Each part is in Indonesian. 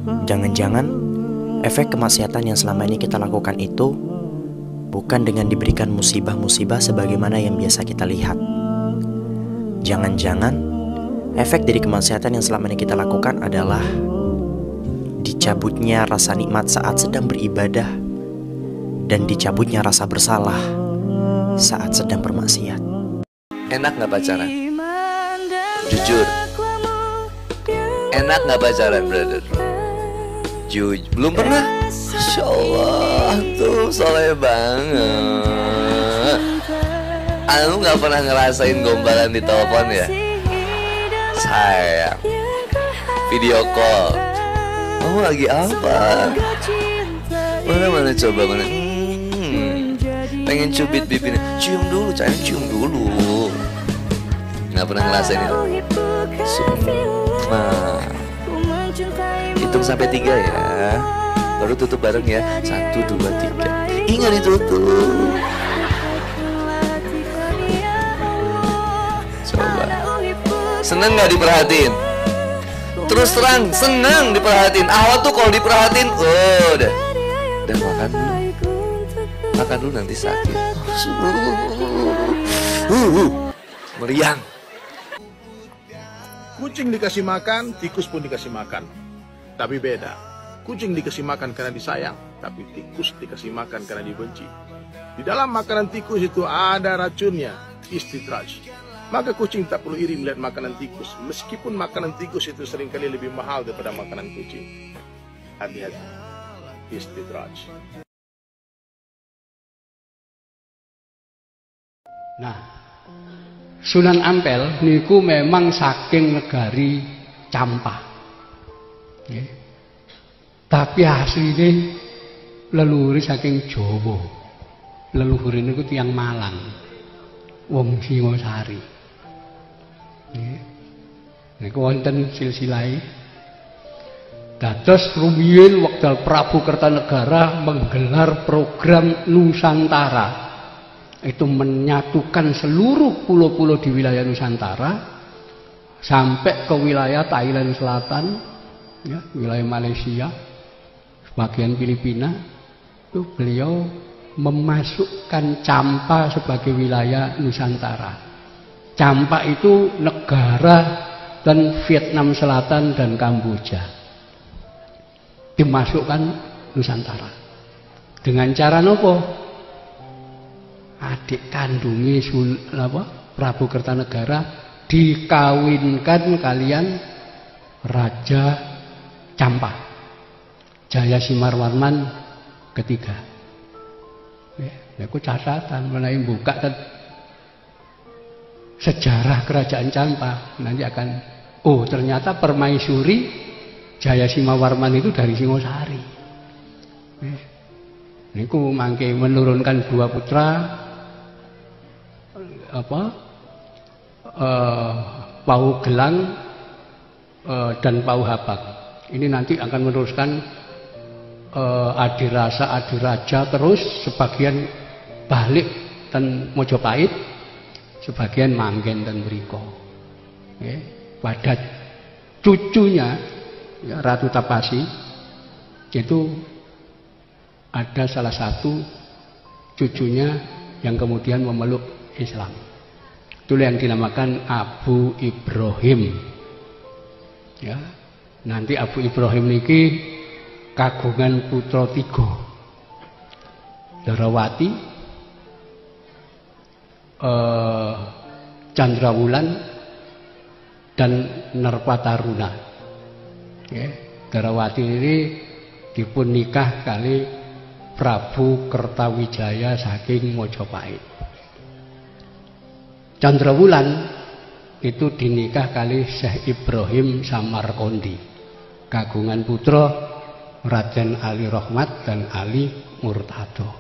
Jangan-jangan efek kemaksiatan yang selama ini kita lakukan itu bukan dengan diberikan musibah-musibah sebagaimana yang biasa kita lihat. Jangan-jangan efek dari kemaksiatan yang selama ini kita lakukan adalah dicabutnya rasa nikmat saat sedang beribadah dan dicabutnya rasa bersalah saat sedang bermaksiat. Enak gak pacaran? Jujur, enak gak pacaran, brother? Jujur, belum pernah? Masya Allah, tuh soleh banget. Anu gak pernah ngerasain gombalan di telepon ya? Sayang, video call. Kamu lagi apa? Mana coba mana? Pengen cubit bibirnya. Cium dulu, sayang, cium dulu. Nggak pernah ngerasain itu. Hitung sampai 3 ya. Baru tutup bareng ya. 1, 2, 3. Ingat ditutup. Coba. Seneng nggak diperhatiin? Terus terang, seneng diperhatiin. Awal tuh kalau diperhatiin, udah makan dulu. Makan dulu nanti sakit. Meriang. Kucing dikasih makan, tikus pun dikasih makan. Tapi beda. Kucing dikasih makan karena disayang, tapi tikus dikasih makan karena dibenci. Di dalam makanan tikus itu ada racunnya, istidraj. Maka kucing tak perlu iri melihat makanan tikus, meskipun makanan tikus itu seringkali lebih mahal daripada makanan kucing. Hati-hati, istidraj. Nah, Sunan Ampel niku memang saking negari Campa. Nggih. Tapi asline leluhur saking Jawa. Leluhur niku tiyang Malang. Wong Singosari. Nggih. Niku wonten silsilahe. Dados rumiyin wekdal Prabu Kertanegara menggelar program Nusantara. Itu menyatukan seluruh pulau-pulau di wilayah Nusantara sampai ke wilayah Thailand Selatan, ya, wilayah Malaysia, sebagian Filipina. Itu beliau memasukkan Campa sebagai wilayah Nusantara. Campa itu negara dan Vietnam Selatan dan Kamboja dimasukkan Nusantara. Dengan cara nopo? Adik kandungi Prabu Kertanegara dikawinkan kalian Raja Campa, Jayasimar-Warman ketiga. Aku catatan menawi buka sejarah kerajaan Campa nanti akan ternyata permaisuri Jayasimar-Warman itu dari Singosari. Niku mangke menurunkan 2 putra Pau Gelang dan Pau Habak. Ini nanti akan meneruskan Adirasa, Adiraja, terus sebagian balik dan Mojopahit, sebagian Manggen dan Mriko. Pada cucunya ya, Ratu Tapasi itu ada salah satu cucunya yang kemudian memeluk Islam. Itulah yang dinamakan Abu Ibrahim. Ya, nanti Abu Ibrahim niki kagungan putra 3. Darawati, Candrawulan, dan Narpataruna. Ya, Darawati ini dipun nikah kali Prabu Kertawijaya saking Mojopahit. Candrawulan itu dinikah kali Syekh Ibrahim Samarkondi, kagungan putra Raden Ali Rohmat dan Ali Murtado.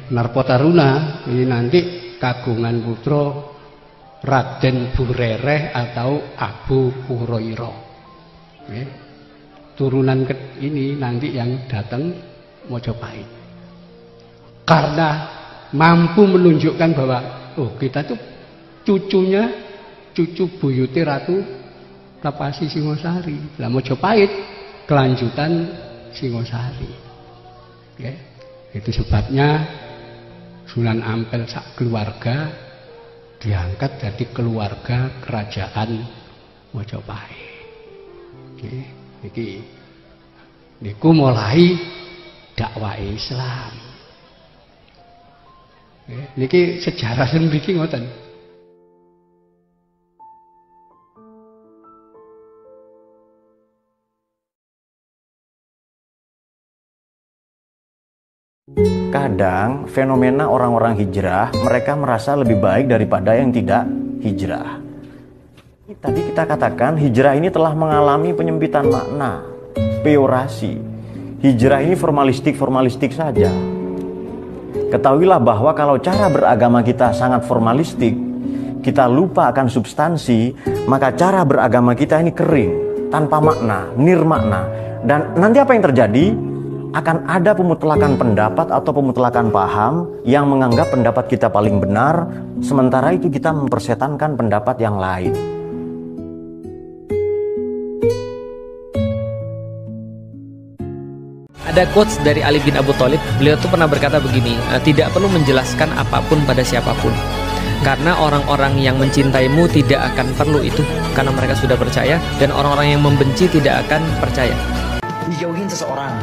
Narpataruna ini nanti kagungan putra Raden Burereh atau Abu Hurairah. Turunan ini nanti yang datang Mojopahit. Karena mampu menunjukkan bahwa kita tuh cucu buyute Ratu Tapasi Singosari. Lah Mojopahit kelanjutan Singosari. Ya, itu sebabnya Sunan Ampel sak keluarga diangkat jadi keluarga kerajaan Mojopahit. Niki niku mulai dakwah Islam. Niki sejarah mriki ngoten. Kadang fenomena orang-orang hijrah, mereka merasa lebih baik daripada yang tidak hijrah. Tadi kita katakan hijrah ini telah mengalami penyempitan makna, peorasi. Hijrah ini formalistik saja. Ketahuilah bahwa kalau cara beragama kita sangat formalistik, kita lupa akan substansi, maka cara beragama kita ini kering, tanpa makna, nirmakna. Dan nanti apa yang terjadi? Akan ada pemutlakan pendapat atau pemutlakan paham yang menganggap pendapat kita paling benar, sementara itu kita mempersetankan pendapat yang lain. Ada quotes dari Ali bin Abu Thalib, beliau tuh pernah berkata begini, tidak perlu menjelaskan apapun pada siapapun, karena orang-orang yang mencintaimu tidak akan perlu itu, karena mereka sudah percaya, dan orang-orang yang membenci tidak akan percaya. Dijauhin seseorang.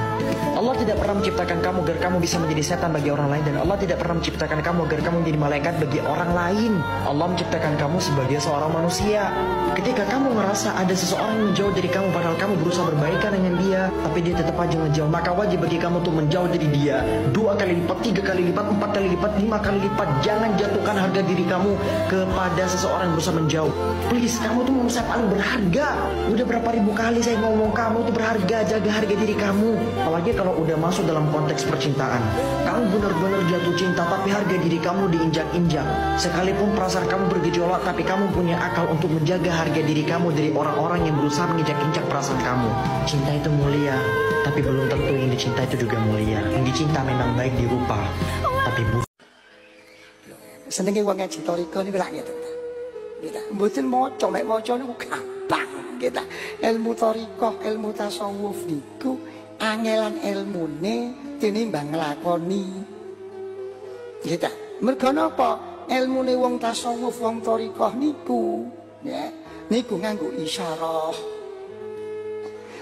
Allah tidak pernah menciptakan kamu agar kamu bisa menjadi setan bagi orang lain, dan Allah tidak pernah menciptakan kamu agar kamu menjadi malaikat bagi orang lain. Allah menciptakan kamu sebagai seorang manusia. Ketika kamu merasa ada seseorang yang menjauh dari kamu padahal kamu berusaha berbaikan dengan dia, tapi dia tetap aja menjauh, maka wajib bagi kamu untuk menjauh dari dia 2 kali lipat, 3 kali lipat, 4 kali lipat, 5 kali lipat. Jangan jatuhkan harga diri kamu kepada seseorang yang berusaha menjauh. Please, kamu tuh manusia paling berharga. Udah berapa ribu kali saya ngomong kamu tuh berharga, jaga harga diri kamu. Apalagi kalau udah masuk dalam konteks percintaan, kamu benar-benar jatuh cinta tapi harga diri kamu diinjak-injak. Sekalipun perasaan kamu bergejolak, tapi kamu punya akal untuk menjaga harga diri kamu dari orang-orang yang berusaha menginjak-injak perasaan kamu. Cinta itu mulia, tapi belum tentu yang dicinta itu juga mulia. Yang dicinta memang baik di rupa, tapi buruk. Senenge wong ngaji toriko niku lak ngeten. Kita mboten maca, mek maca niku gampang. Kita ilmu toriko, ilmu tasawuf niku angelan ilmune tinimbang nglakoni. Kita mergo napa? Ilmune wong tasawuf, wong toriko niku, ya, niku nganggo isyarah.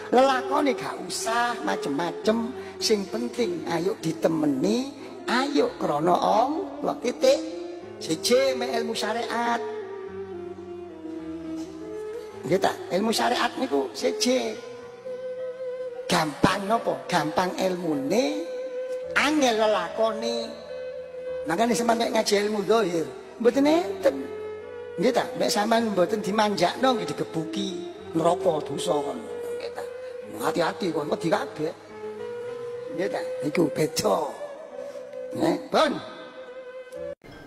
Lelakone gak usah macem-macem, sing penting ayo ditemeni, ayo krana Allah. Titik. Siji mek ilmu syariat. Kita ilmu syariat niku siji. Gampang napa? Gampang ilmune, angel lelakone. Makane sampeyan mek ngaji ilmu zahir, mboten enten. Nggih ta? Mek sampeyan mboten dimanjakno nggih digebuki neraka dosa kon. Nggih ta? Hati-hati kon wedi kabeh. Nggih ta? Iku beda. Nggih, pun.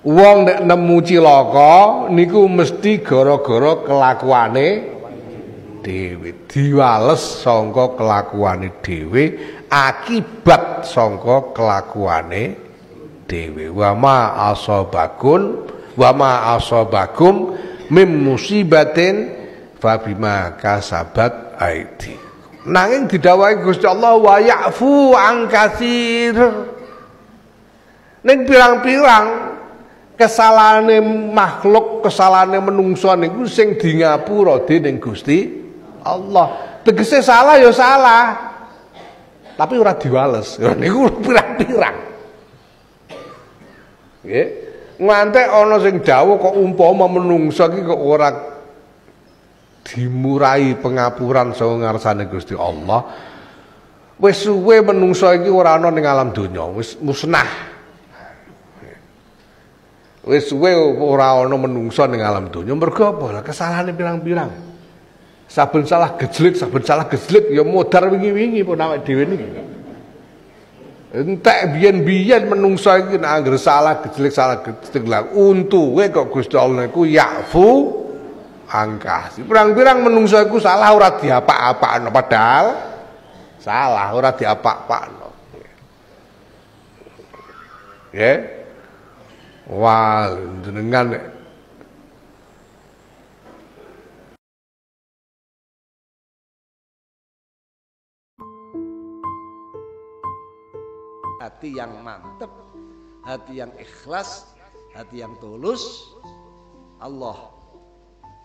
Wong nek nemu cilaka niku mesti gara-gara kelakuane dhewe, diwales sangka kelakuane dhewe, akibat sangka kelakuane dhewe. Wa ma asabakum mim musibatin fa bima kasabat aidi. Nanging didhawuhi Gusti Allah wa ya'fu an katsir. Ning pirang-pirang kesalahane makhluk, kesalahane menungso niku sing di ngapura dening Gusti Allah. Tegese salah ya salah, tapi ora diwales. Ya niku pirang-pirang. Nggih. Ngantek ana sing dawuh kok umpama menungso iki kok ora dimurai pengapuran saka ngarsane Gusti Allah. Wis suwe menungso iki ora ana ning alam donya, wis musnah. Wis suwe ora ana menungso ning alam donya, mergo apa? Kesalahane pirang-pirang. Saben salah gejlik ya modar wingi-wingi pun awake dhewe niki. Entek biyen-biyen menungso iki nek anggere salah gejlik lah untuke kok Gusti Allah niku ya'fu angkah. Pirang-pirang menungso iku salah ora diapak-apakno, padahal salah ora diapak-apakno. Nggih. Wah, jenengan hati yang mantep, hati yang ikhlas, hati yang tulus.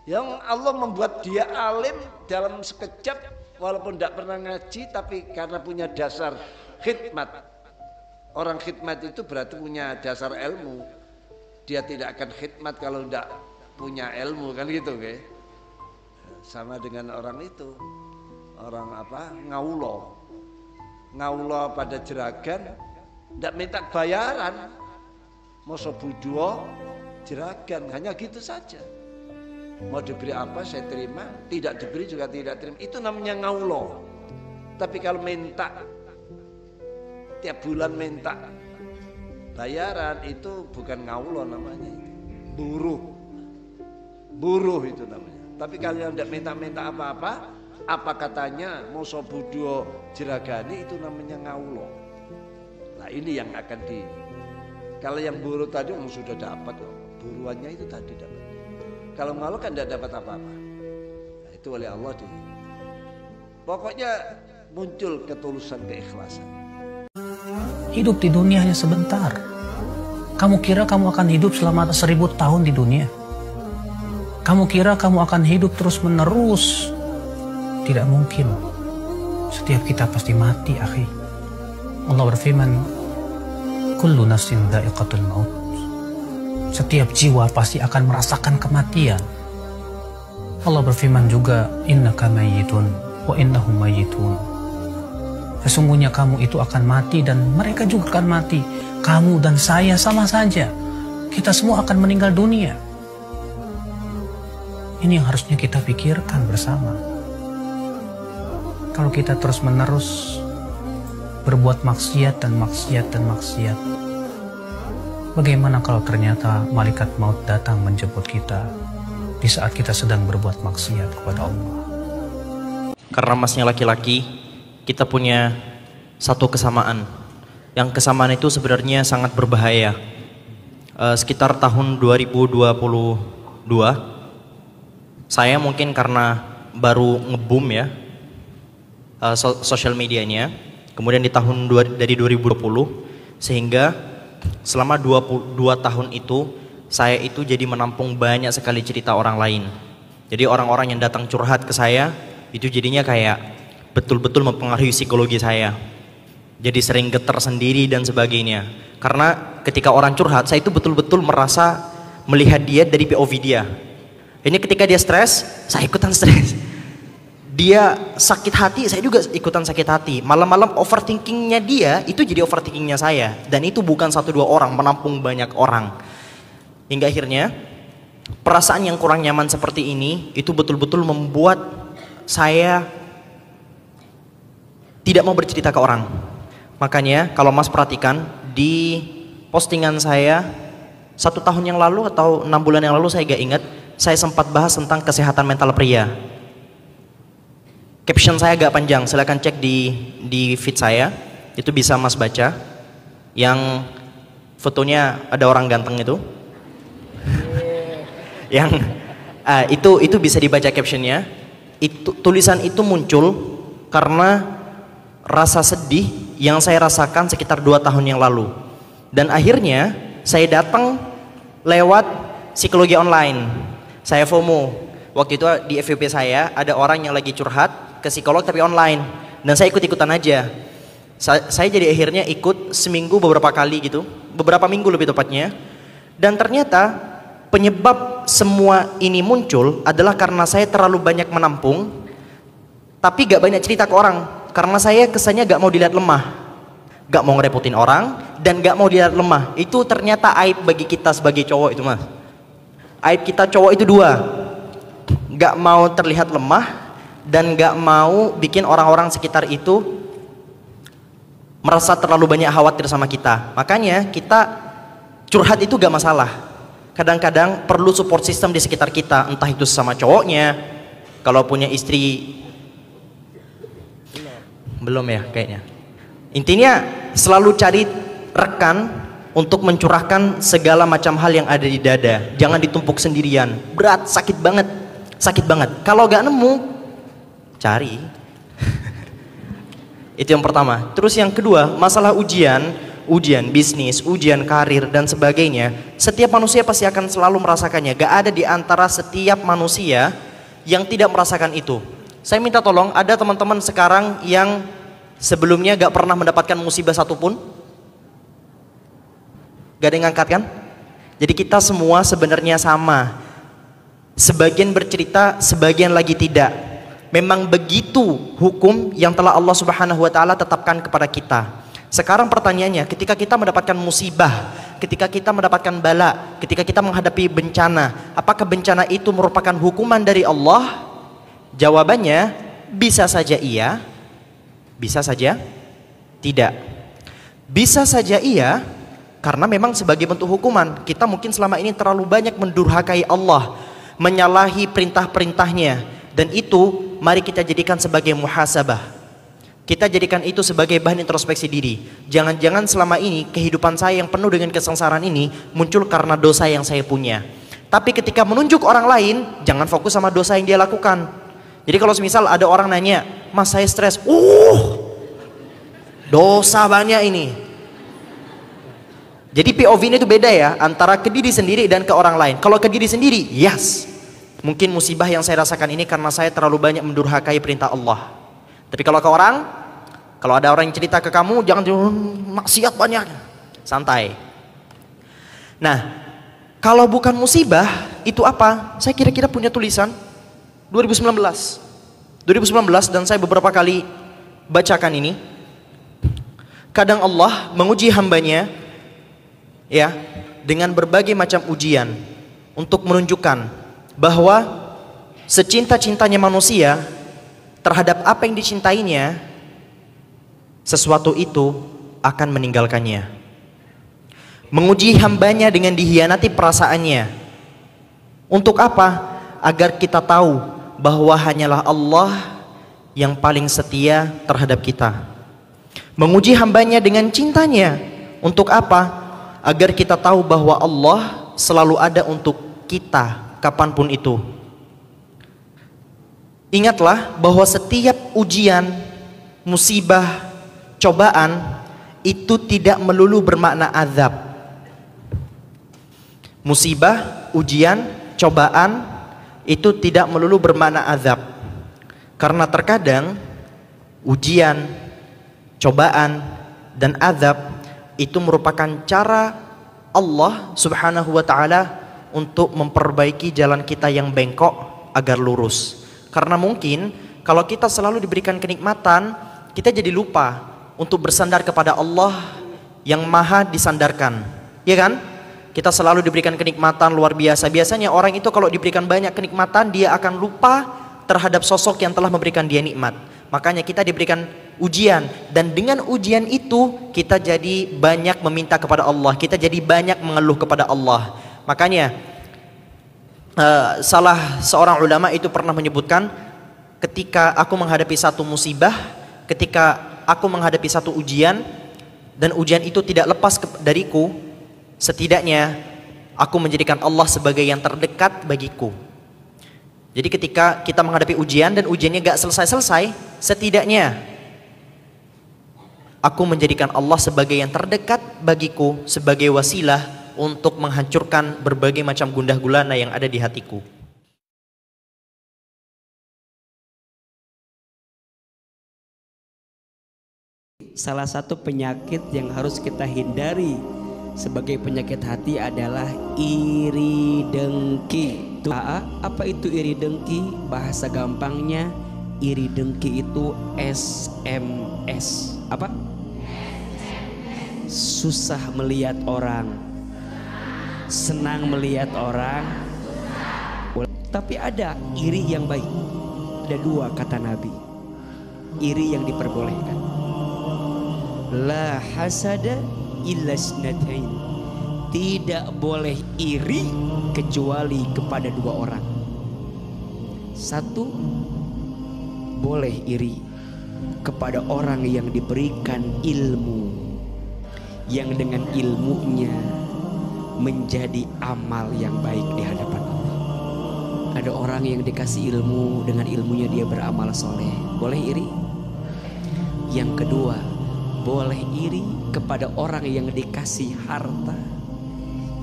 Yang Allah membuat dia alim dalam sekejap, walaupun tidak pernah ngaji, tapi karena punya dasar khidmat. Orang khidmat itu berarti punya dasar ilmu. Dia tidak akan khidmat kalau tidak punya ilmu, kan gitu, okay? Sama dengan orang itu, orang apa, ngaulo pada jeragan, tidak minta bayaran, moso buduo jeragan, hanya gitu saja. Mau diberi apa saya terima, tidak diberi juga tidak terima. Itu namanya ngaulo. Tapi kalau minta tiap bulan minta bayaran, itu bukan ngaulo namanya, buruh itu namanya. Tapi kalau yang tidak minta-minta apa-apa, apa katanya moso buduo jeragani, itu namanya ngaulo. Nah ini yang akan kalau yang buruh tadi sudah dapat, buruannya itu tadi dapat. Kalau ngaulo kan tidak dapat apa-apa. Nah, itu oleh Allah pokoknya muncul ketulusan, keikhlasan. Hidup di dunia hanya sebentar. Kamu kira kamu akan hidup selama 1000 tahun di dunia? Kamu kira kamu akan hidup terus menerus? Tidak mungkin. Setiap kita pasti mati, akhi. Allah berfirman, kullu nafsin dha'iqatul maut. Setiap jiwa pasti akan merasakan kematian. Allah berfirman juga, innaka mayyitun wa innahum mayyitun. Sesungguhnya kamu itu akan mati dan mereka juga akan mati. Kamu dan saya sama saja. Kita semua akan meninggal dunia. Ini yang harusnya kita pikirkan bersama. Kalau kita terus menerus berbuat maksiat dan maksiat dan maksiat, bagaimana kalau ternyata malaikat maut datang menjemput kita di saat kita sedang berbuat maksiat kepada Allah? Karena masnya laki-laki, kita punya satu kesamaan. Yang kesamaan itu sebenarnya sangat berbahaya. Sekitar tahun 2022, saya mungkin karena baru nge-boom ya sosial medianya, kemudian di tahun dari 2020, sehingga selama 22 tahun itu saya itu jadi menampung banyak sekali cerita orang lain. Jadi orang-orang yang datang curhat ke saya itu jadinya kayak betul-betul mempengaruhi psikologi saya. Jadi sering getar sendiri dan sebagainya. Karena ketika orang curhat, saya itu betul-betul merasa melihat dia dari POV dia. Ini ketika dia stres, saya ikutan stres. Dia sakit hati, saya juga ikutan sakit hati. Malam-malam overthinkingnya dia, itu jadi overthinkingnya saya. Dan itu bukan 1-2 orang, menampung banyak orang. Hingga akhirnya, perasaan yang kurang nyaman seperti ini, itu betul-betul membuat saya tidak mau bercerita ke orang. Makanya kalau Mas perhatikan, di postingan saya 1 tahun yang lalu atau 6 bulan yang lalu, saya gak ingat, saya sempat bahas tentang kesehatan mental pria. Caption saya agak panjang, silahkan cek di feed saya, itu bisa Mas baca. Yang fotonya ada orang ganteng itu. Yang itu bisa dibaca captionnya. Tulisan itu muncul karena rasa sedih yang saya rasakan sekitar 2 tahun yang lalu. Dan akhirnya saya datang lewat psikologi online. Saya FOMO. Waktu itu di FYP saya ada orang yang lagi curhat ke psikolog tapi online. Dan saya ikut-ikutan aja. Saya jadi akhirnya ikut seminggu beberapa kali gitu. Beberapa minggu lebih tepatnya. Dan ternyata penyebab semua ini muncul adalah karena saya terlalu banyak menampung. Tapi gak banyak cerita ke orang. Karena saya kesannya gak mau dilihat lemah. Gak mau ngerepotin orang. Dan gak mau dilihat lemah. Itu ternyata aib bagi kita sebagai cowok itu, Mas. Aib kita cowok itu 2. Gak mau terlihat lemah. Dan gak mau bikin orang-orang sekitar itu merasa terlalu banyak khawatir sama kita. Makanya kita curhat itu gak masalah. Kadang-kadang perlu support system di sekitar kita. Entah itu sama cowoknya. Kalau punya istri, belum ya kayaknya. Intinya selalu cari rekan untuk mencurahkan segala macam hal yang ada di dada. Jangan ditumpuk sendirian. Berat, sakit banget. Sakit banget. Kalau gak nemu, cari. Itu yang pertama. Terus yang kedua, masalah ujian. ujian bisnis, ujian karir dan sebagainya, setiap manusia pasti akan selalu merasakannya. Gak ada di antara setiap manusia yang tidak merasakan itu. Saya minta tolong, ada teman-teman sekarang yang sebelumnya gak pernah mendapatkan musibah satupun? Gak ada yang ngangkat kan? Jadi kita semua sebenarnya sama. Sebagian bercerita, sebagian lagi tidak. Memang begitu hukum yang telah Allah Subhanahu wa taala tetapkan kepada kita. Sekarang pertanyaannya, ketika kita mendapatkan musibah, ketika kita mendapatkan bala, ketika kita menghadapi bencana, apakah bencana itu merupakan hukuman dari Allah? Jawabannya bisa saja iya, bisa saja tidak. Bisa saja iya, karena memang sebagai bentuk hukuman. Kita mungkin selama ini terlalu banyak mendurhakai Allah, menyalahi perintah-perintahnya, dan itu mari kita jadikan sebagai muhasabah. Kita jadikan itu sebagai bahan introspeksi diri. Jangan-jangan selama ini kehidupan saya yang penuh dengan kesengsaraan ini muncul karena dosa yang saya punya. Tapi ketika menunjuk orang lain, jangan fokus sama dosa yang dia lakukan. Jadi kalau misal ada orang nanya, "Mas, saya stres." Dosa banyak ini. Jadi POV-nya itu beda ya, antara ke diri sendiri dan ke orang lain. Kalau ke diri sendiri, yes, mungkin musibah yang saya rasakan ini karena saya terlalu banyak mendurhakai perintah Allah. Tapi kalau ke orang, kalau ada orang yang cerita ke kamu, jangan maksiat banyak, santai. Nah, kalau bukan musibah, itu apa? Saya kira-kira punya tulisan 2019 dan saya beberapa kali bacakan ini. Kadang Allah menguji hambanya ya dengan berbagai macam ujian untuk menunjukkan bahwa secinta-cintanya manusia terhadap apa yang dicintainya, sesuatu itu akan meninggalkannya. Menguji hambanya dengan dihianati perasaannya. Untuk apa? Agar kita tahu bahwa hanyalah Allah yang paling setia terhadap kita. Menguji hambanya dengan cintanya. Untuk apa? Agar kita tahu bahwa Allah selalu ada untuk kita kapanpun itu. Ingatlah bahwa setiap ujian, musibah, cobaan itu tidak melulu bermakna azab. Musibah, ujian, cobaan itu tidak melulu bermakna azab. Karena terkadang ujian, cobaan, dan azab itu merupakan cara Allah Subhanahu wa ta'ala untuk memperbaiki jalan kita yang bengkok agar lurus. Karena mungkin kalau kita selalu diberikan kenikmatan, kita jadi lupa untuk bersandar kepada Allah yang maha disandarkan. Ya kan? Kita selalu diberikan kenikmatan luar biasa. Biasanya orang itu kalau diberikan banyak kenikmatan, dia akan lupa terhadap sosok yang telah memberikan dia nikmat. Makanya kita diberikan ujian, dan dengan ujian itu kita jadi banyak meminta kepada Allah, kita jadi banyak mengeluh kepada Allah. Makanya salah seorang ulama itu pernah menyebutkan, ketika aku menghadapi satu musibah, ketika aku menghadapi satu ujian, dan ujian itu tidak lepas dariku, setidaknya aku menjadikan Allah sebagai yang terdekat bagiku. Jadi ketika kita menghadapi ujian dan ujiannya gak selesai-selesai, setidaknya aku menjadikan Allah sebagai yang terdekat bagiku, sebagai wasilah untuk menghancurkan berbagai macam gundah gulana yang ada di hatiku. Salah satu penyakit yang harus kita hindari sebagai penyakit hati adalah iri dengki. Apa itu iri dengki? Bahasa gampangnya, iri dengki itu SMS. Apa? Susah melihat orang, senang melihat orang. Tapi ada iri yang baik. Ada dua kata Nabi. Iri yang diperbolehkan. La hasada illa isnatain. Tidak boleh iri kecuali kepada dua orang. Satu, boleh iri kepada orang yang diberikan ilmu, yang dengan ilmunya menjadi amal yang baik di hadapan Allah. Ada orang yang dikasih ilmu, dengan ilmunya dia beramal soleh, boleh iri. Yang kedua, boleh iri kepada orang yang dikasih harta,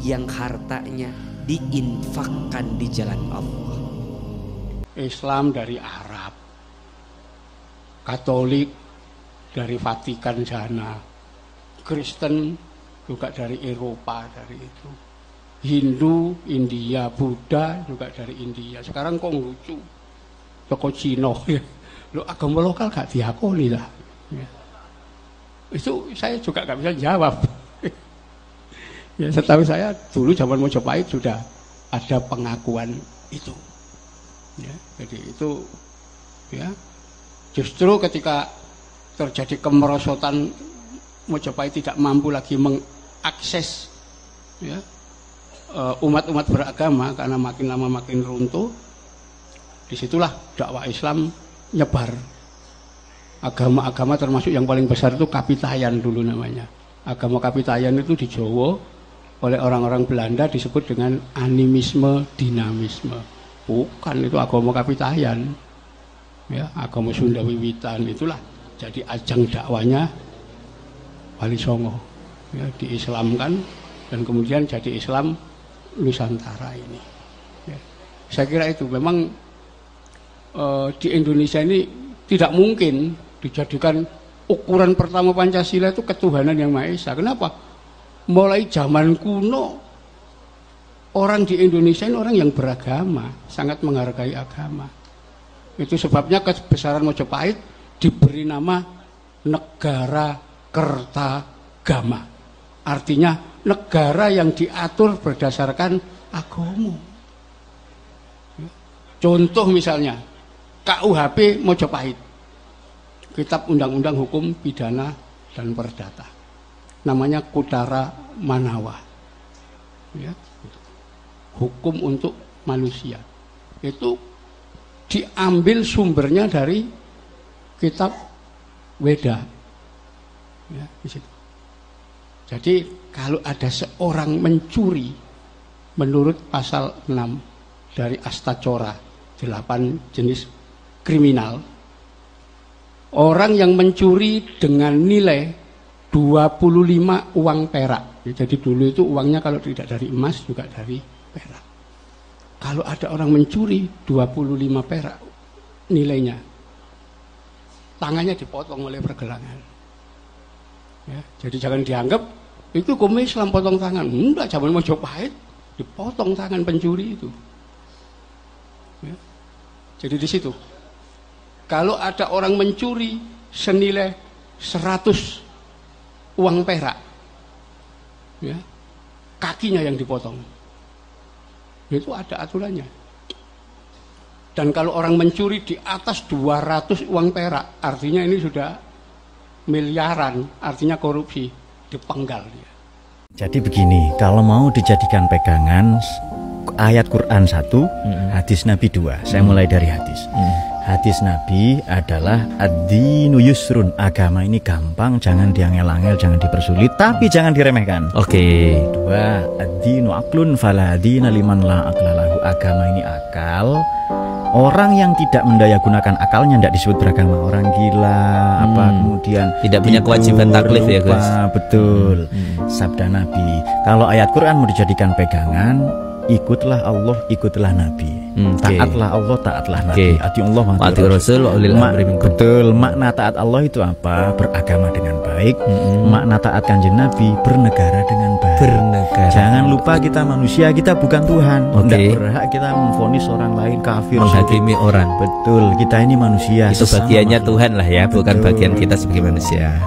yang hartanya diinfakkan di jalan Allah. Islam dari Arab, Katolik dari Vatikan sana, Kristen juga dari Eropa, dari itu, Hindu, India, Buddha juga dari India. Sekarang kok lucu, toko Cina ya. Lo agama lokal gak diakoni lah ya. Itu saya juga gak bisa jawab. Ya, setahu saya dulu zaman Mojopahit sudah ada pengakuan itu ya. Jadi itu ya, justru ketika terjadi kemerosotan, Mojopahit tidak mampu lagi mengakses ya, umat-umat beragama karena makin lama makin runtuh. Disitulah dakwah Islam nyebar. Agama-agama termasuk yang paling besar itu Kapitayan dulu namanya. Agama Kapitayan itu di Jawa oleh orang-orang Belanda disebut dengan animisme dinamisme. Bukan, itu agama Kapitayan ya, agama Sunda Wiwitan. Itulah jadi ajang dakwanya Wali Songo ya, diislamkan dan kemudian jadi Islam Nusantara ini ya. Saya kira itu memang di Indonesia ini tidak mungkin dijadikan ukuran pertama Pancasila itu ketuhanan yang Maha Esa. Kenapa? Mulai zaman kuno orang di Indonesia ini orang yang beragama, sangat menghargai agama. Itu sebabnya kebesaran Mojopahit diberi nama Negara Kertagama. Artinya negara yang diatur berdasarkan agama. Contoh misalnya KUHP Mojopahit, Kitab Undang-Undang Hukum Pidana dan Perdata, namanya Kutara Manawa ya. Hukum untuk manusia. Itu diambil sumbernya dari kitab Weda ya, di situ. Jadi kalau ada seorang mencuri menurut pasal 6 dari Astacora, 8 jenis kriminal, orang yang mencuri dengan nilai 25 uang perak. Jadi dulu itu uangnya kalau tidak dari emas juga dari perak. Kalau ada orang mencuri 25 perak nilainya, tangannya dipotong oleh pergelangan ya, jadi jangan dianggap itu hukum Islam potong tangan. Enggak, zaman Mojopahit dipotong tangan pencuri itu ya. Jadi di situ kalau ada orang mencuri senilai 100 uang perak ya, kakinya yang dipotong. Itu ada aturannya. Dan kalau orang mencuri di atas 200 uang perak, artinya ini sudah miliaran, artinya korupsi, dipenggal dia. Jadi begini, kalau mau dijadikan pegangan ayat Quran 1, hadis Nabi 2. Saya mulai dari hadis. Hadis Nabi adalah ad-dinu yusrun, agama ini gampang, jangan diangel-angel, jangan dipersulit, tapi jangan diremehkan. Oke. 2, ad-dinu aqlun fala dina liman la aqlalahu, agama ini akal. Orang yang tidak mendaya gunakan akalnya tidak disebut beragama. Orang gila, apa kemudian tidak punya kewajiban taklif ya guys. Betul. Sabda Nabi. Kalau ayat Quran mau dijadikan pegangan, ikutlah Allah, ikutlah Nabi. Taatlah Allah, taatlah Nabi. Ati Allah, ati Rasul, ulil amri minkum. Betul. Makna taat Allah itu apa? Beragama dengan baik. Makna taat Kanjeng Nabi, bernegara dengan baik. Bernegara. Jangan lupa kita manusia, kita bukan Tuhan. Tidak berhak kita memvonis orang lain kafir, menghakimi orang. Betul. Kita ini manusia. Itu bagiannya Tuhan lah ya, bukan bagian kita sebagai manusia.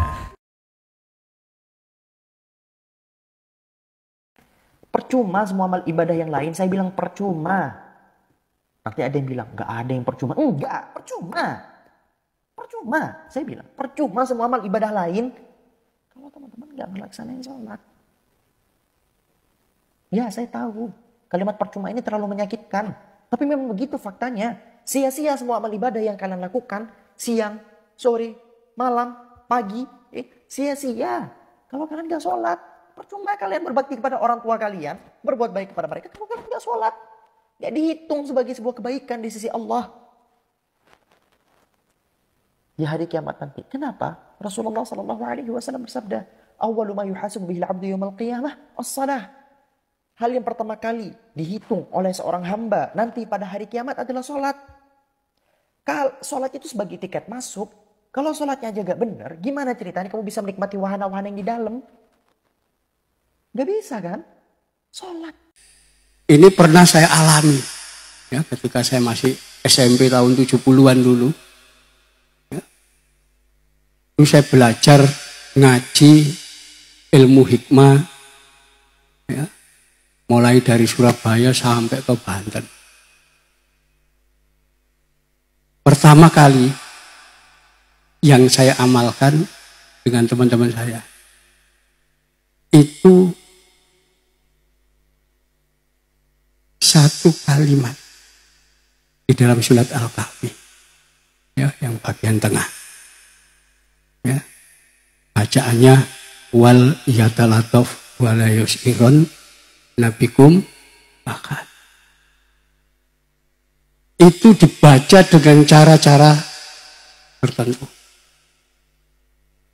Percuma semua amal ibadah yang lain. Saya bilang percuma. Nanti ada yang bilang nggak ada yang percuma. Enggak, percuma. Percuma. Saya bilang percuma semua amal ibadah lain kalau teman-teman nggak melaksanakan sholat. Ya, saya tahu kalimat percuma ini terlalu menyakitkan. Tapi memang begitu faktanya. Sia-sia semua amal ibadah yang kalian lakukan siang, sore, malam, pagi. Sia-sia kalau kalian nggak sholat. Percuma kalian berbakti kepada orang tua kalian, berbuat baik kepada mereka, kalau kalian tidak sholat. Tidak dihitung sebagai sebuah kebaikan di sisi Allah. di hari kiamat nanti. Kenapa? Rasulullah SAW bersabda, "Awwalu ma yuhasabu bihil 'abdu yaumil qiyamah as-shalah." Hal yang pertama kali dihitung oleh seorang hamba nanti pada hari kiamat adalah sholat. Sholat itu sebagai tiket masuk. Kalau sholatnya aja gak benar, gimana ceritanya kamu bisa menikmati wahana-wahana yang di dalam? Gak bisa kan? Sholat. Ini pernah saya alami ya, ketika saya masih SMP tahun 70-an dulu. Ya. Itu saya belajar ngaji ilmu hikmah ya, mulai dari Surabaya sampai ke Banten. Pertama kali yang saya amalkan dengan teman-teman saya itu satu kalimat di dalam surat Al-Kahfi ya, yang bagian tengah ya, bacaannya wal yatalataf wala yus'iron nabikum bahkan itu dibaca dengan cara-cara tertentu,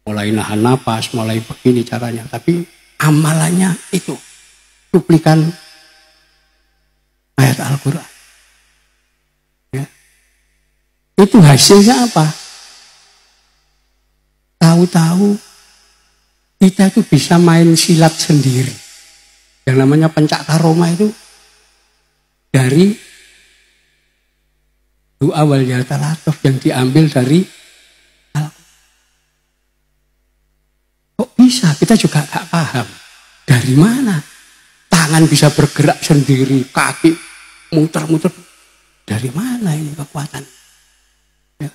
mulai nahan napas, mulai begini caranya, tapi amalannya itu duplikan ayat Al-Quran ya. Itu hasilnya apa? Tahu-tahu kita itu bisa main silat sendiri. Yang namanya pencak karoma itu dari doa wal yatalataf yang diambil dari kok bisa? Kita juga gak paham dari mana tangan bisa bergerak sendiri, kaki muter-muter, dari mana ini kekuatan ya.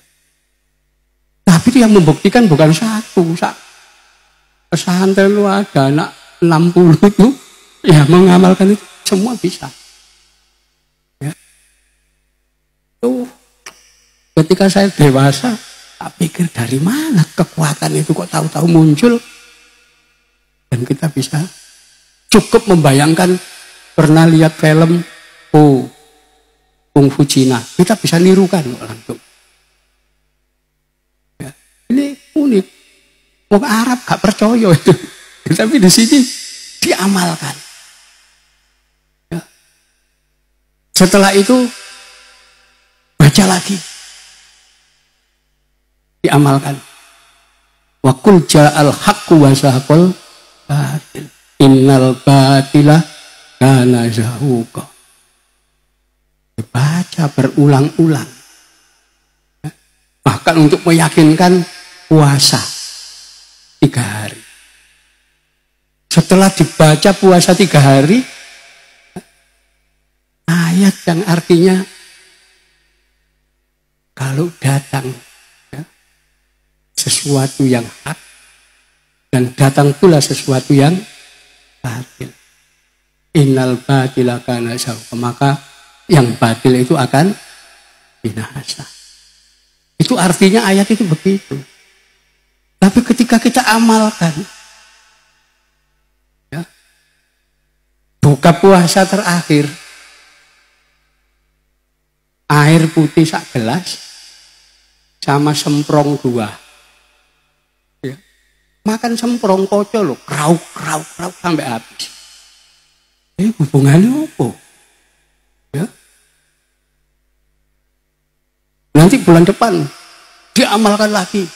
Tapi itu yang membuktikan bukan satu. Pesantren lu ada anak 60 itu ya mengamalkan itu semua bisa ya. Tuh ketika saya dewasa tak pikir dari mana kekuatan itu kok tahu-tahu muncul, dan kita bisa cukup membayangkan pernah lihat film Kung Fu Cina, kita bisa nirukan langsung ya. Ini unik, orang Arab gak percaya itu tapi di sini diamalkan ya. Setelah itu baca lagi, diamalkan. Wa qul ja'al haqqu wa zahaqal batil innal batila kana zahuqa. Dibaca berulang-ulang ya. Bahkan untuk meyakinkan puasa 3 hari. Setelah dibaca puasa 3 hari, ayat yang artinya kalau datang ya, sesuatu yang hak dan datang pula sesuatu yang batil, innal batila kana zahuqa, maka yang batil itu akan binasa. Itu artinya ayat itu begitu. Tapi ketika kita amalkan ya, buka puasa terakhir air putih sak gelas sama semprong 2 ya. Makan semprong kocok loh, krauk sampai habis. Hubungannya apa ya? Nanti bulan depan diamalkan lagi,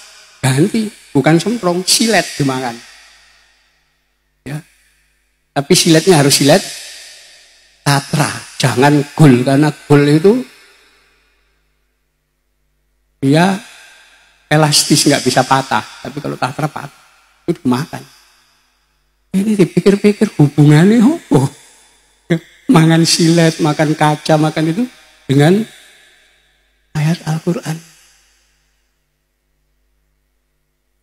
ganti, bukan semprong, silet dimakan ya. Tapi siletnya harus silet tatra, jangan gul, karena gul itu dia elastis, nggak bisa patah. Tapi kalau tatra patah, itu dimakan. Ini dipikir-pikir hubungannya apa? Makan silet, makan kaca, makan itu dengan ayat Al-Quran.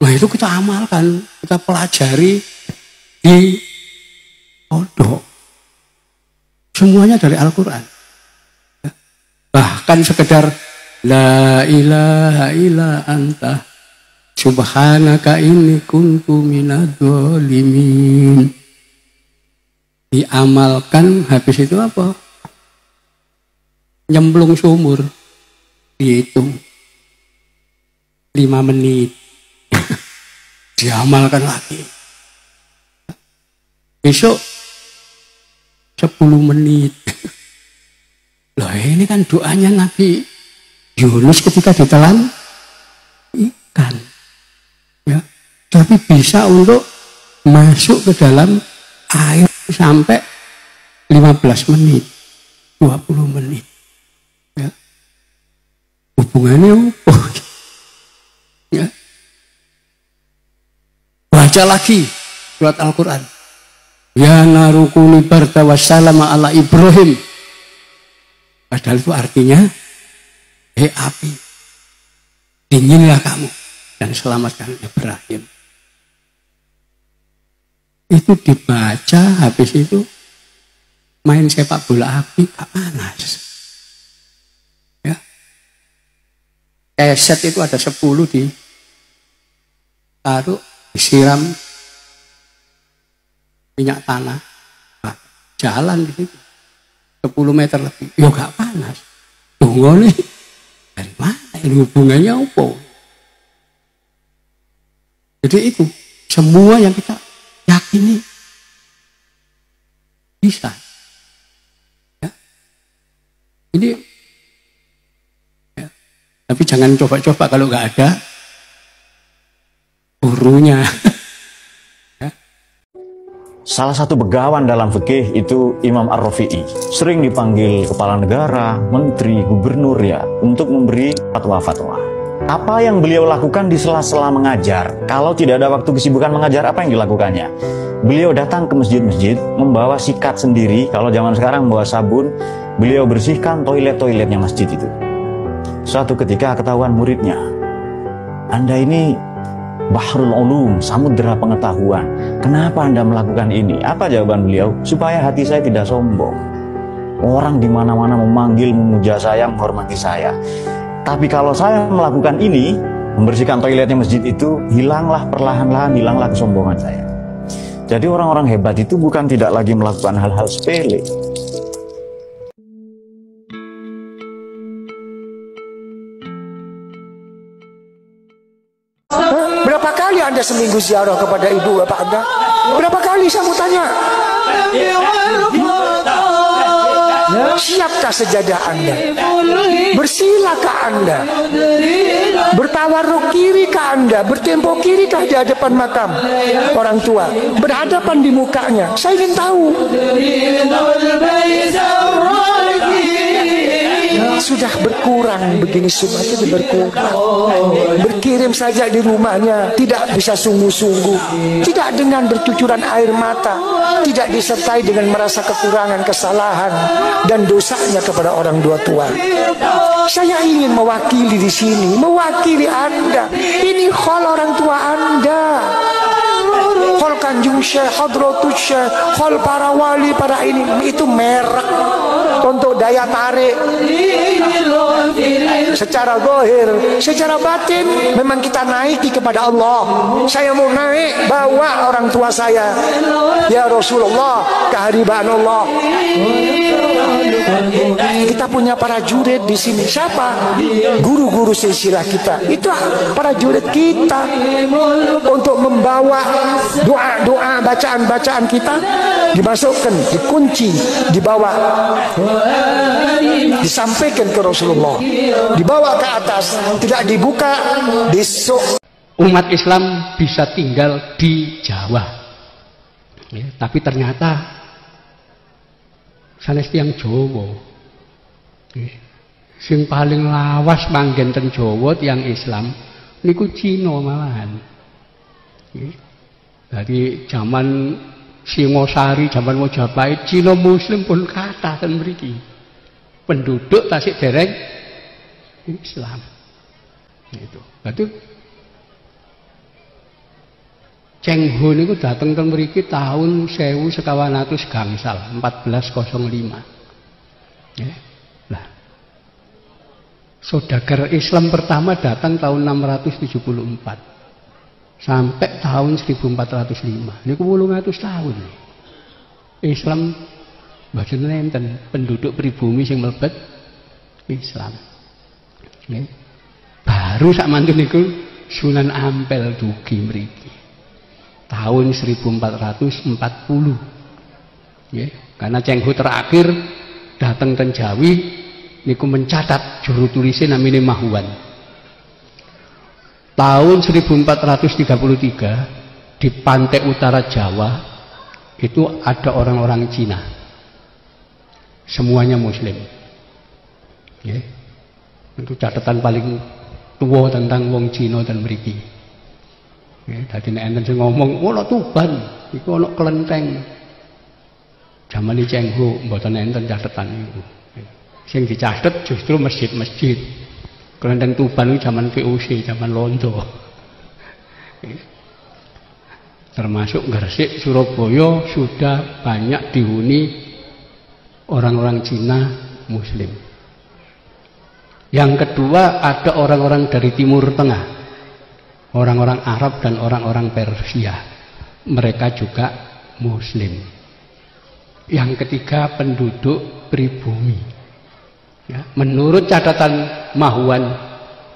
Nah itu kita amalkan, kita pelajari di pondok. Semuanya dari Al-Quran. Bahkan sekedar la ilaha illa anta subhanaka inni kuntu minadh-dhalimin. Diamalkan, habis itu apa? Nyemplung sumur, dihitung. 5 menit. Diamalkan lagi. Besok 10 menit. Loh, ini kan doanya Nabi Yunus ketika ditelan ikan. Ya. Tapi bisa untuk masuk ke dalam air sampai 15 menit, 20 menit. Ya. Hubungannya apa? Ya. Baca lagi surat Al-Quran. Ya narukuni barda wassalama ala Ibrahim. Padahal itu artinya, hei api, dinginlah kamu dan selamatkan Ibrahim. Itu dibaca, habis itu main sepak bola api, gak panas. Ya. Keset itu ada 10 ditaruh, disiram minyak tanah, nah, jalan di situ 10 meter lebih, ya gak panas. Tunggu nih, dari mana ini hubungannya apa? Jadi itu semua yang kita yakini bisa. Ya. Ini, ya. Tapi jangan coba-coba kalau nggak ada gurunya. Salah satu begawan dalam fikih itu Imam Ar-Rafi'i. Sering dipanggil kepala negara, menteri, gubernur ya, untuk memberi fatwa-fatwa. Apa yang beliau lakukan di sela-sela mengajar? Kalau tidak ada waktu kesibukan mengajar, apa yang dilakukannya? Beliau datang ke masjid-masjid, membawa sikat sendiri. Kalau zaman sekarang membawa sabun, beliau bersihkan toilet-toiletnya masjid itu. Suatu ketika ketahuan muridnya, Anda ini Bahrul Ulum, samudera pengetahuan. Kenapa Anda melakukan ini? Apa jawaban beliau? Supaya hati saya tidak sombong. Orang di mana-mana memanggil, memuja saya, menghormati saya. Tapi kalau saya melakukan ini, membersihkan toiletnya masjid itu, hilanglah perlahan-lahan, hilanglah kesombongan saya. Jadi orang-orang hebat itu bukan tidak lagi melakukan hal-hal sepele. Berapa kali Anda seminggu ziarah kepada ibu bapak Anda? Berapa kali saya mau tanya? Siapkah sejadah Anda? Bersihkah Anda? Bertawaruk kirikah Anda? Bertempo kirikah di hadapan makam orang tua? Berhadapan di mukanya? Saya ingin tahu. Sudah berkurang begini, semua itu berkurang. Berkirim saja di rumahnya, tidak bisa sungguh-sungguh, tidak dengan bercucuran air mata, tidak disertai dengan merasa kekurangan, kesalahan dan dosanya kepada orang tua. Saya ingin mewakili di sini, mewakili Anda. Ini hal orang tua Anda. Hal Kanjung Syekh, Hadratus Syekh, hal para wali, para ini, itu merek untuk daya tarik. Secara zahir, secara batin memang kita naiki kepada Allah. Saya mau naik, bawa orang tua saya, ya Rasulullah, keharibaan Allah. Kita punya para jurid di sini. Siapa? Guru-guru silsilah kita. Itu para jurid kita untuk membawa doa-doa, bacaan-bacaan kita dimasukkan, dikunci, dibawa, disampaikan ke Rasulullah, dibawa ke atas, tidak dibuka. Besok umat Islam bisa tinggal di Jawa, ya, tapi ternyata sanes tiyang Jawa, ya, sing paling lawas manggen teng Jawa tiyang Islam niku Cina malahan. Ya. Dari zaman Singosari, zaman Majapahit, Cina Muslim pun kathah ten mriki. Penduduk tasik dereng Islam. Itu. Berarti Cheng Ho niku dateng teng mriki tahun 1100 gangsal, 1405. Ya. Nah. Saudagar Islam pertama datang tahun 674. Sampai tahun 1405. Niku 800 tahun. Islam mboten nenten penduduk pribumi sing mlebet Islam. Nggih. Baru sak mantun niku Sunan Ampel dugi mriki. Tahun 1440. Nggih, karena Cheng Ho terakhir datang ten Jawi niku mencatat juru tulisnya namanya Mahuan. Tahun 1433 di pantai utara Jawa itu ada orang-orang Cina. Semuanya Muslim. Nggih. Itu catatan paling tua tentang wong Cina dan mriki. Nggih, dadi nek enten sing ngomong ana Tuban, iku ana kelenteng. Zaman iki Cheng Ho mboten enten catatan niku. Sing dicatet justru masjid-masjid. Kelenteng Tuban itu zaman VOC, zaman Londo. Termasuk Gresik, Surabaya sudah banyak dihuni orang-orang Cina Muslim. Yang kedua ada orang-orang dari Timur Tengah, orang-orang Arab dan orang-orang Persia. Mereka juga Muslim. Yang ketiga penduduk pribumi. Ya, menurut catatan Mahuan,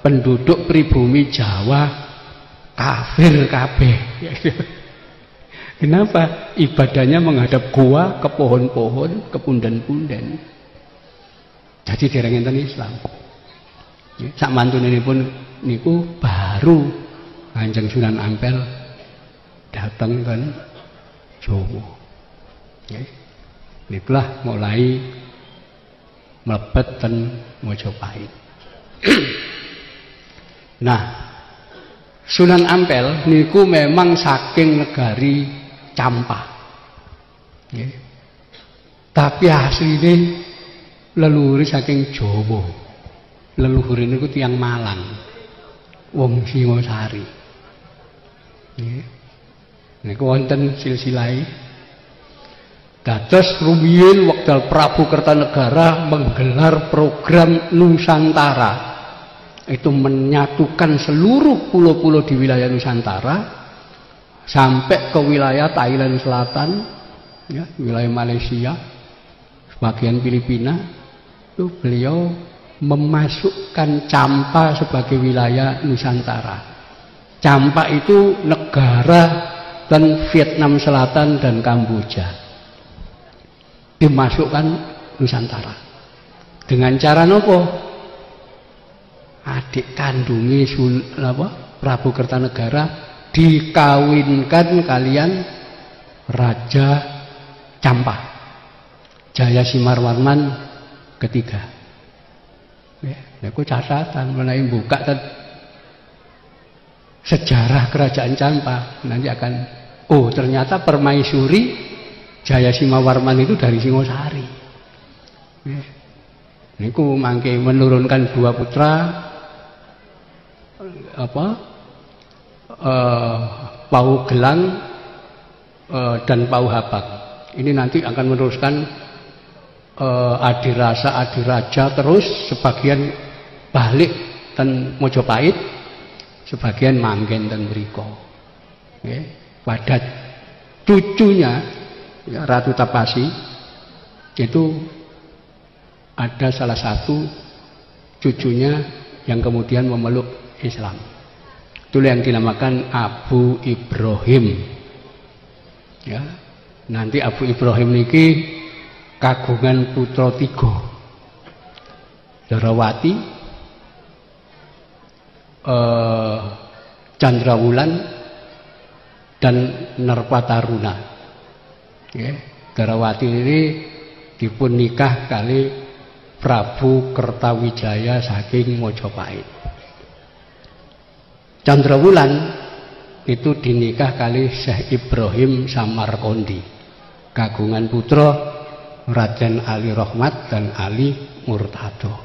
penduduk pribumi Jawa kafir kabeh. Kenapa? Ibadahnya menghadap gua, ke pohon-pohon, ke punden-punden. Jadi dereng enten Islam. Sak mantunipun niku baru Kanjeng Sunan Ampel datang kan Jawa. Nikulah mulai mlebet ten Mojopahit. Nah, Sunan Ampel niku memang saking negari Campa. Nggih. Tapi asline leluhur saking Jawa. Leluhur niku tiyang Malang. Wong Singosari. Nggih. Niku wonten silsilahe. Dados rumiyin wekdal Prabu Kertanegara menggelar program Nusantara, itu menyatukan seluruh pulau-pulau di wilayah Nusantara sampai ke wilayah Thailand Selatan, ya, wilayah Malaysia, sebagian Filipina. Itu beliau memasukkan Campa sebagai wilayah Nusantara. Campa itu negara dan Vietnam Selatan dan Kamboja. Dimasukkan Nusantara dengan cara nopo? Adik kandungi Prabu Kertanegara dikawinkan kalian Raja Campa, Jayasimar-Warman ketiga. Aku catatan menawi buka sejarah kerajaan Campa nanti akan ternyata permaisuri Jayasimar-Warman itu dari Singosari. Niku mangke menurunkan dua putra Pau Gelang dan Pau Habak. Ini nanti akan meneruskan Adirasa, Adiraja, terus sebagian balik dan Mojopahit, sebagian manggen dan mriko. Pada cucunya ya, Ratu Tapasi itu ada salah satu cucunya yang kemudian memeluk Islam. Itu yang dinamakan Abu Ibrahim. Ya, nanti Abu Ibrahim niki kagungan putra 3. Darawati, Candrawulan dan Narpataruna. Darawati ini dipun nikah kali Prabu Kertawijaya saking Mojopahit. Candrawulan itu dinikah kali Syekh Ibrahim Samarkondi, kagungan putra Raden Ali Rohmat dan Ali Murtado.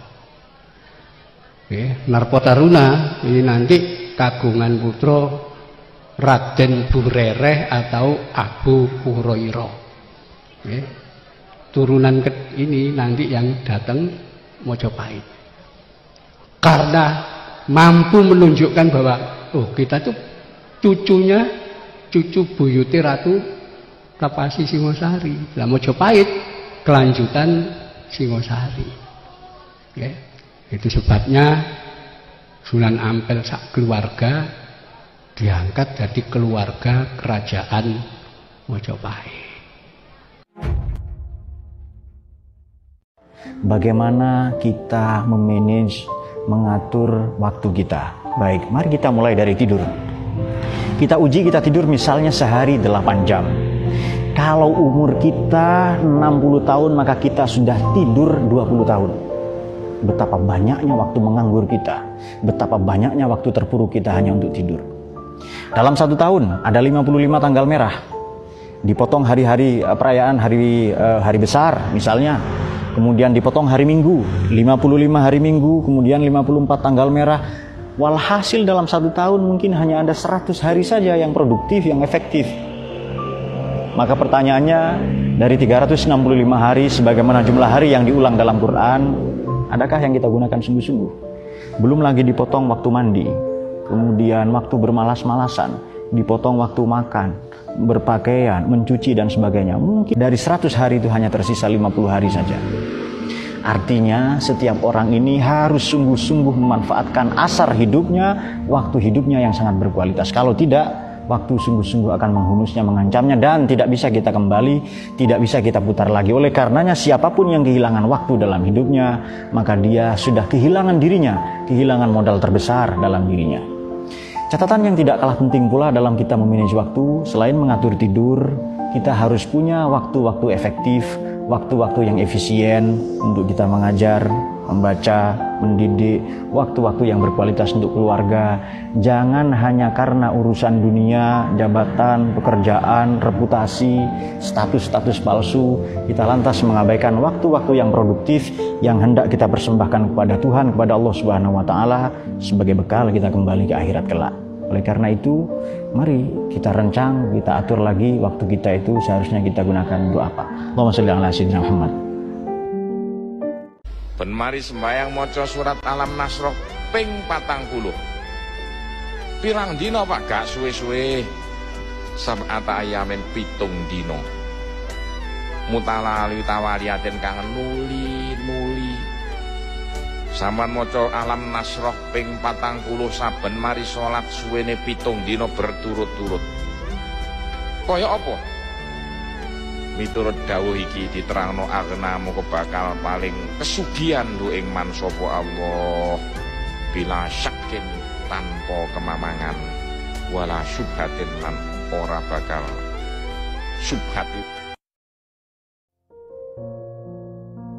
Narpataruna ini nanti kagungan putra Raden Burereh atau Abu Hurairah. Turunan ini nanti yang datang Mojopahit. Karena mampu menunjukkan bahwa kita tuh cucu buyute Ratu Tapasi Singosari. Lah Mojopahit kelanjutan Singosari. Itu sebabnya Sunan Ampel sak keluarga diangkat jadi keluarga kerajaan Mojopahit. Bagaimana kita memanage, mengatur waktu kita? Baik, mari kita mulai dari tidur. Kita uji, kita tidur misalnya sehari 8 jam. Kalau umur kita 60 tahun, maka kita sudah tidur 20 tahun. Betapa banyaknya waktu menganggur kita, betapa banyaknya waktu terpuruk kita hanya untuk tidur. Dalam 1 tahun ada 55 tanggal merah. Dipotong hari-hari perayaan hari besar misalnya. Kemudian dipotong hari Minggu, 55 hari Minggu, kemudian 54 tanggal merah. Walhasil dalam 1 tahun mungkin hanya ada 100 hari saja yang produktif, yang efektif. Maka pertanyaannya, dari 365 hari sebagaimana jumlah hari yang diulang dalam Quran, adakah yang kita gunakan sungguh-sungguh? Belum lagi dipotong waktu mandi, kemudian waktu bermalas-malasan, dipotong waktu makan, berpakaian, mencuci dan sebagainya. Mungkin dari 100 hari itu hanya tersisa 50 hari saja. Artinya setiap orang ini harus sungguh-sungguh memanfaatkan asar hidupnya, waktu hidupnya yang sangat berkualitas. Kalau tidak, waktu sungguh-sungguh akan menghunusnya, mengancamnya, dan tidak bisa kita kembali, tidak bisa kita putar lagi. Oleh karenanya siapapun yang kehilangan waktu dalam hidupnya, maka dia sudah kehilangan dirinya, kehilangan modal terbesar dalam dirinya. Catatan yang tidak kalah penting pula dalam kita memanage waktu, selain mengatur tidur, kita harus punya waktu-waktu efektif, waktu-waktu yang efisien untuk kita mengajar, membaca, mendidik, waktu-waktu yang berkualitas untuk keluarga. Jangan hanya karena urusan dunia, jabatan, pekerjaan, reputasi, status-status palsu, kita lantas mengabaikan waktu-waktu yang produktif yang hendak kita persembahkan kepada Tuhan, kepada Allah Subhanahu wa taala sebagai bekal kita kembali ke akhirat kelak. Oleh karena itu, mari kita rencang, kita atur lagi waktu kita itu seharusnya kita gunakan untuk apa. Allahumma sholli ala sayyidina Muhammad. Ben mari sembayang maca surat Alam Nasroh ping 40. Pirang dina Pak gak suwe-suwe. Sab'ata ayamin 7 dina. Mutalali tawaliyatin kang nuli-nuli. Sampeyan maca Alam Nasroh ping 40 saben mari salat suwene 7 dina berturut-turut. Kaya apa? Miturut dawuh iki diterangno agnamu bakal paling kesugihan lu ing man sapa Allah bila syakin tanpa kemamangan wala syubhatin lan ora bakal syubhat.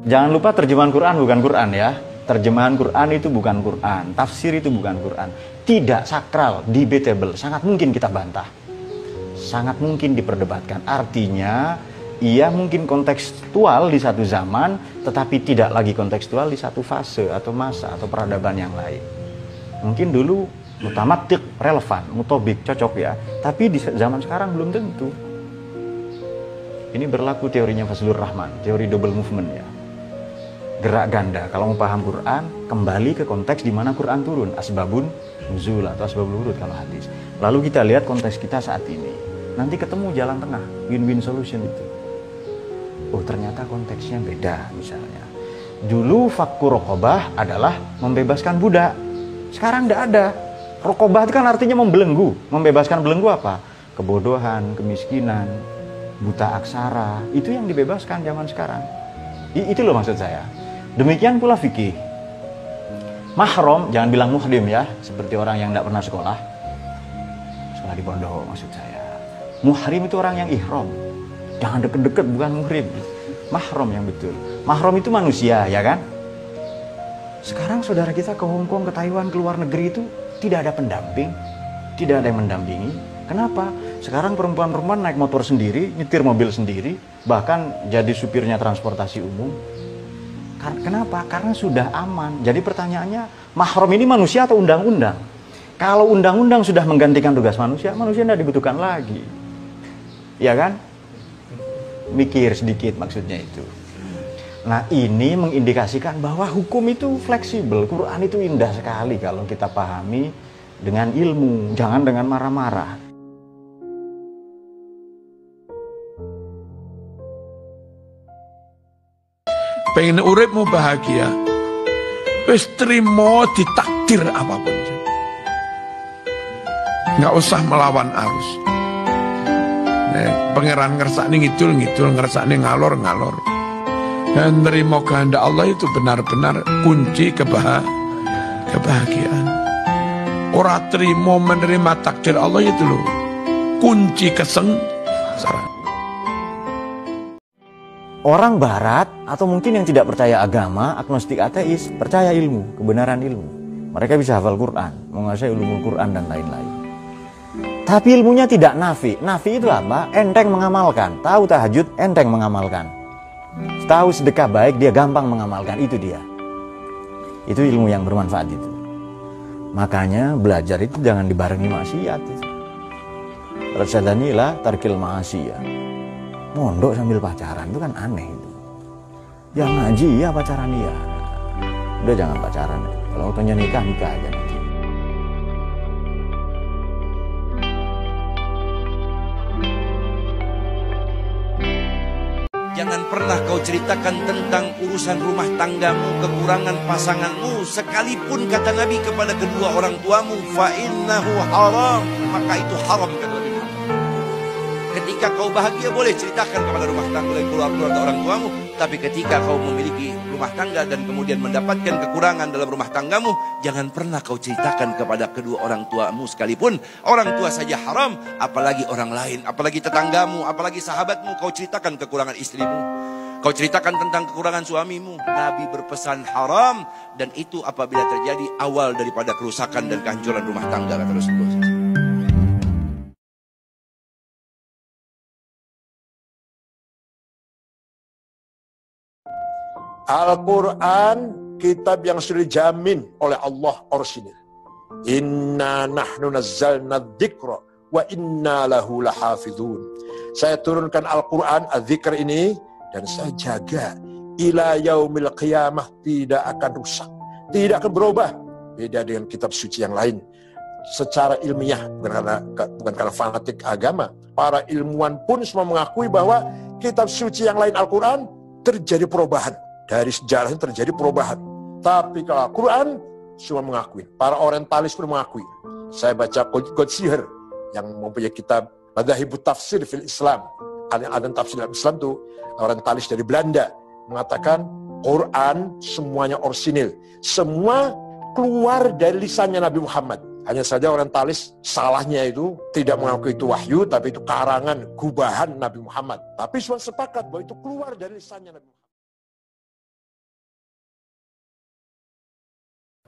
Jangan lupa terjemahan Quran bukan Quran ya. Terjemahan Quran itu bukan Quran, tafsir itu bukan Quran. Tidak sakral, debatable, sangat mungkin kita bantah. Sangat mungkin diperdebatkan. Artinya ia mungkin kontekstual di satu zaman, tetapi tidak lagi kontekstual di satu fase atau masa atau peradaban yang lain. Mungkin dulu mutamatik, relevan, mutobik, cocok ya. Tapi di zaman sekarang belum tentu. Ini berlaku teorinya Fazlur Rahman, teori double movement ya. Gerak ganda. Kalau mau paham Quran, kembali ke konteks di mana Quran turun, asbabun nuzul atau asbabul wurud kalau hadis. Lalu kita lihat konteks kita saat ini. Nanti ketemu jalan tengah, win-win solution itu. Oh, ternyata konteksnya beda misalnya. Dulu fakku rokobah adalah membebaskan budak. Sekarang tidak ada. Rokobah itu kan artinya membelenggu. Membebaskan belenggu apa? Kebodohan, kemiskinan, buta aksara. Itu yang dibebaskan zaman sekarang. Itu loh maksud saya. Demikian pula fikih. Mahram, jangan bilang muhrim ya, seperti orang yang tidak pernah sekolah. Sekolah di pondok maksud saya. Muhrim itu orang yang ihram. Jangan deket-deket, bukan muhrim. Mahram yang betul. Mahram itu manusia, ya kan? Sekarang saudara kita ke Hong Kong, ke Taiwan, ke luar negeri itu tidak ada pendamping, tidak ada yang mendampingi. Kenapa? Sekarang perempuan-perempuan naik motor sendiri, nyetir mobil sendiri, bahkan jadi supirnya transportasi umum. Kenapa? Karena sudah aman. Jadi pertanyaannya, mahram ini manusia atau undang-undang? Kalau undang-undang sudah menggantikan tugas manusia, manusia tidak dibutuhkan lagi. Ya kan? Mikir sedikit maksudnya itu. Nah, ini mengindikasikan bahwa hukum itu fleksibel. Quran itu indah sekali kalau kita pahami dengan ilmu, jangan dengan marah-marah. Pengen uripmu bahagia, wis trimo ditak takdir apapun. Nggak usah melawan arus. Pangeran ngersakne ngidul, ngersakne ngalor. Dan nerima kehendak Allah itu benar-benar kunci kebahagiaan. Orang terima menerima takdir Allah itu loh kunci kesengsaraan. Orang barat atau mungkin yang tidak percaya agama, agnostik ateis, percaya ilmu, kebenaran ilmu. Mereka bisa hafal Quran, menguasai ulumul Quran dan lain-lain. Tapi ilmunya tidak nafi. Nafi itu apa? Enteng mengamalkan. Tahu tahajud, enteng mengamalkan. Tahu sedekah baik, dia gampang mengamalkan. Itu dia. Itu ilmu yang bermanfaat itu. Makanya belajar itu jangan dibarengi maksiat itu. Rasadanilah tarkil ma'asiyah. Mondok sambil pacaran itu kan aneh itu. Yang ngaji ya pacaran ya. Udah jangan pacaran. Kalau waktunya nikah aja nanti. Jangan pernah kau ceritakan tentang urusan rumah tanggamu, kekurangan pasanganmu, sekalipun kata Nabi kepada kedua orang tuamu, fa innahu haram, maka itu haram kata Nabi. Ketika kau bahagia boleh ceritakan kepada rumah tangga dan keluarga orang tuamu, tapi ketika kau memiliki rumah tangga dan kemudian mendapatkan kekurangan dalam rumah tanggamu, jangan pernah kau ceritakan kepada kedua orang tuamu, sekalipun orang tua saja haram, apalagi orang lain, apalagi tetanggamu, apalagi sahabatmu, kau ceritakan kekurangan istrimu, kau ceritakan tentang kekurangan suamimu. Nabi berpesan haram, dan itu apabila terjadi awal daripada kerusakan dan kehancuran rumah tangga, kata Rasulullah. Al-Quran kitab yang sudah dijamin oleh Allah orisinil. Inna nahnu nazzalna dzikra wa inna lahu lahafidhun. Saya turunkan Al-Quran, az-zikr ini, dan saya jaga ila yaumil qiyamah, tidak akan rusak, tidak akan berubah. Beda dengan kitab suci yang lain. Secara ilmiah, bukan karena fanatik agama, para ilmuwan pun semua mengakui bahwa kitab suci yang lain Al-Quran terjadi perubahan. Dari sejarahnya terjadi perubahan. Tapi kalau Al-Quran semua mengakui. Para orientalis pun mengakui. Saya baca Godsiher yang mempunyai kitab Madzhabut Tafsir fil Islam. Ada tafsir dalam Islam itu orientalis dari Belanda mengatakan Quran semuanya orisinil. Semua keluar dari lisannya Nabi Muhammad. Hanya saja orientalis salahnya itu tidak mengakui itu wahyu, tapi itu karangan, gubahan Nabi Muhammad. Tapi semua sepakat bahwa itu keluar dari lisannya Nabi Muhammad.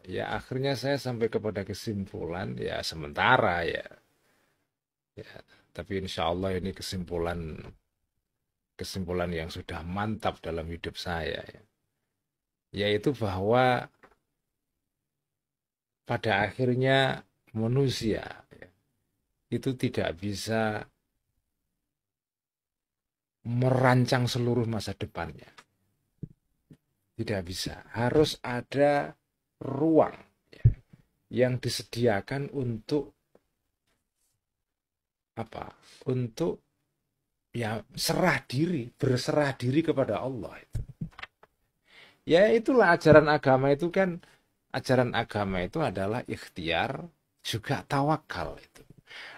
Ya akhirnya saya sampai kepada kesimpulan ya sementara ya tapi insya Allah ini kesimpulan yang sudah mantap dalam hidup saya ya. Yaitu bahwa pada akhirnya manusia ya, itu tidak bisa merancang seluruh masa depannya, tidak bisa. Harus ada ruang ya, yang disediakan untuk apa? Untuk ya berserah diri kepada Allah itu. Ya itulah ajaran agama itu kan, ajaran agama itu adalah ikhtiar juga tawakal itu.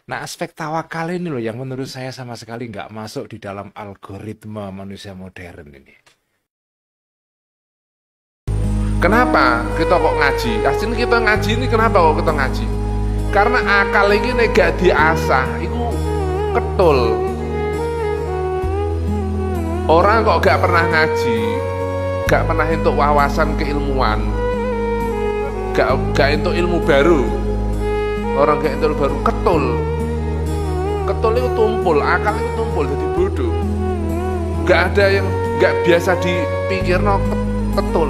Nah aspek tawakal ini loh yang menurut saya sama sekali nggak masuk di dalam algoritma manusia modern ini. Kenapa kita kok ngaji? Aslinya kita ngaji ini kenapa kok kita ngaji? Karena akal ini gak diasah, itu ketul. Orang kok gak pernah ngaji, gak pernah untuk wawasan keilmuan, gak untuk ilmu baru. Orang gak untuk ilmu baru, ketul. Ketul itu tumpul, akal itu tumpul, jadi bodoh. Gak ada yang gak biasa dipikir, no, ketul.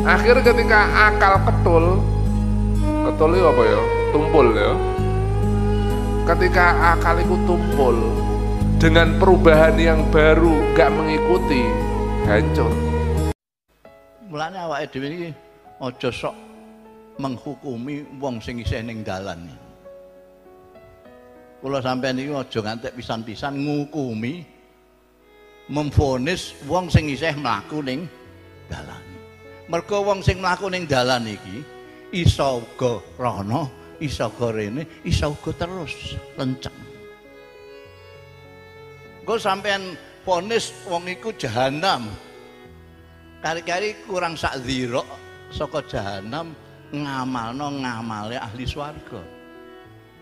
Akhirnya ketika akal ketul itu apa ya? Tumpul ya. Ketika akal itu tumpul dengan perubahan yang baru gak mengikuti, hancur. Mulane awake dhewe iki aja sok menghukumi wong sing isih ning dalan. Kula sampeyan iki aja ngantek pisan-pisan ngukumi memvonis wong sing isih mlaku ning dalan. Mergo wong sing mlaku ning dalan iki iso uga rono, iso uga rene, iso uga terus lenceng. Engko sampean ponis wong iku jahanam. Kari-kari kurang sak dzira saka jahanam ngamalno ngamale ahli swarga.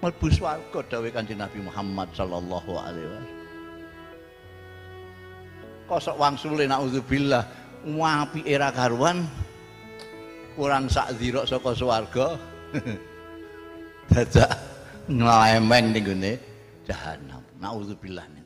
Mlebu swarga dawuh Kanjeng Nabi Muhammad sallallahu alaihi wasallam. Kosok wangsule naudzubillah apike ra karuan kurang sak dzira saka swarga dadak nglemeng ning gone jahanam. Naudzubillah.